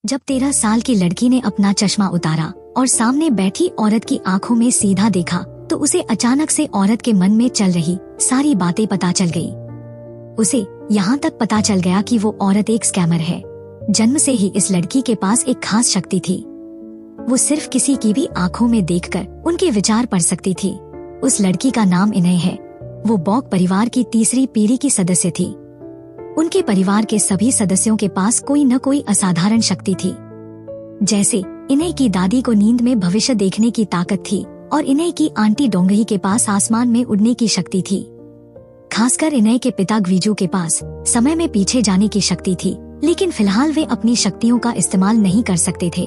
जब 13 साल की लड़की ने अपना चश्मा उतारा और सामने बैठी औरत की आंखों में सीधा देखा तो उसे अचानक से औरत के मन में चल रही सारी बातें पता चल गई। उसे यहाँ तक पता चल गया कि वो औरत एक स्कैमर है। जन्म से ही इस लड़की के पास एक खास शक्ति थी। वो सिर्फ किसी की भी आंखों में देखकर उनके विचार पढ़ सकती थी। उस लड़की का नाम इनय है। वो बॉक परिवार की तीसरी पीढ़ी की सदस्य थी। उनके परिवार के सभी सदस्यों के पास कोई न कोई असाधारण शक्ति थी। जैसे इनय की दादी को नींद में भविष्य देखने की ताकत थी और इनय की आंटी डोंगही के पास आसमान में उड़ने की शक्ति थी। खासकर इनय के पिता ग्वीजू के पास समय में पीछे जाने की शक्ति थी, लेकिन फिलहाल वे अपनी शक्तियों का इस्तेमाल नहीं कर सकते थे।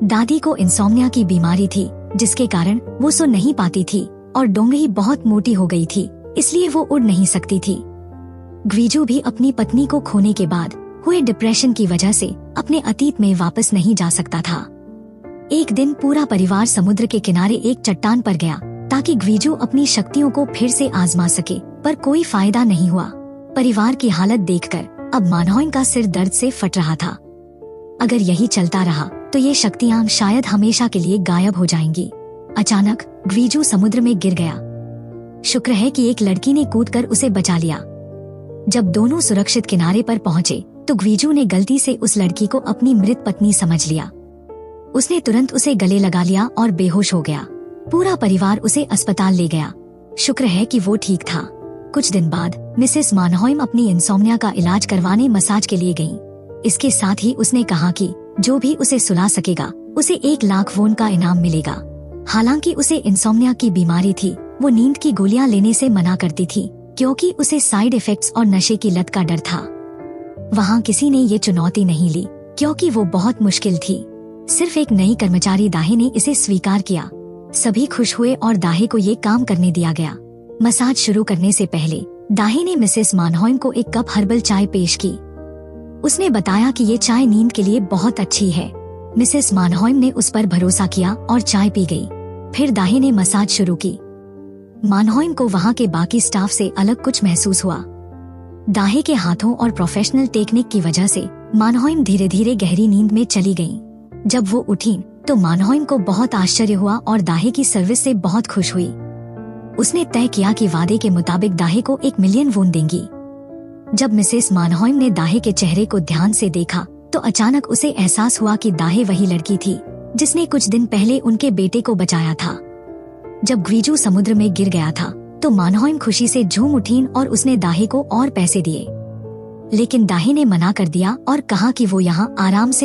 दादी को इंसोम्निया की बीमारी थी, जिसके कारण वो सो नहीं पाती थी और डोंगही बहुत मोटी हो गई थी, इसलिए वो उड़ नहीं सकती थी। ग्वीजू भी अपनी पत्नी को खोने के बाद हुए डिप्रेशन की वजह से अपने अतीत में वापस नहीं जा सकता था। एक दिन पूरा परिवार समुद्र के किनारे एक चट्टान पर गया ताकि ग्वीजू अपनी शक्तियों को फिर से आजमा सके, पर कोई फायदा नहीं हुआ। परिवार की हालत देखकर अब मानहोइन का सिर दर्द से फट रहा था। अगर यही चलता रहा तो ये शक्तियां शायद हमेशा के लिए गायब हो जाएंगी। अचानक ग्वीजू समुद्र में गिर गया। शुक्र है कि एक लड़की ने कूदकर उसे बचा लिया। जब दोनों सुरक्षित किनारे पर पहुंचे तो ग्वीजू ने गलती से उस लड़की को अपनी मृत पत्नी समझ लिया। उसने तुरंत उसे गले लगा लिया और बेहोश हो गया। पूरा परिवार उसे अस्पताल ले गया। शुक्र है कि वो ठीक था। कुछ दिन बाद मिसेस मानहोइम अपनी इंसोम्निया का इलाज करवाने मसाज के लिए गईं। इसके साथ ही उसने कहा कि जो भी उसे सुला सकेगा उसे 1 लाख वोन का इनाम मिलेगा। हालांकि उसे इंसोम्निया की बीमारी थी, वो नींद की गोलियां लेने से मना करती थी क्योंकि उसे साइड इफेक्ट्स और नशे की लत का डर था। वहाँ किसी ने ये चुनौती नहीं ली क्योंकि वो बहुत मुश्किल थी। सिर्फ एक नई कर्मचारी दाहे ने इसे स्वीकार किया। सभी खुश हुए और दाहे को ये काम करने दिया गया। मसाज शुरू करने से पहले दाहे ने मिसेस मानहोइम को एक कप हर्बल चाय पेश की। उसने बताया कि ये चाय नींद के लिए बहुत अच्छी है। मिसेस मानहोइम ने उस पर भरोसा किया और चाय पी गई। फिर दाहे ने मसाज शुरू की। मानहोइम को वहाँ के बाकी स्टाफ से अलग कुछ महसूस हुआ। दाहे के हाथों और प्रोफेशनल टेक्निक की वजह से मानहोइम धीरे धीरे गहरी नींद में चली गईं। जब वो उठी तो मानहोइम को बहुत आश्चर्य हुआ और दाहे की सर्विस से बहुत खुश हुई। उसने तय किया कि वादे के मुताबिक दाहे को 1 मिलियन वोन देंगी। जब मिसेस मानहोइम ने दाहे के चेहरे को ध्यान से देखा तो अचानक उसे एहसास हुआ कि दाहे वही लड़की थी जिसने कुछ दिन पहले उनके बेटे को बचाया था। जब ग्वीजू समुद्र में गिर गया था तो मानहोइम खुशी से झूम उठी और उसने दाहे को और पैसे दिए, लेकिन दाहे ने मना कर दिया और कहा कि वो यहाँ आराम से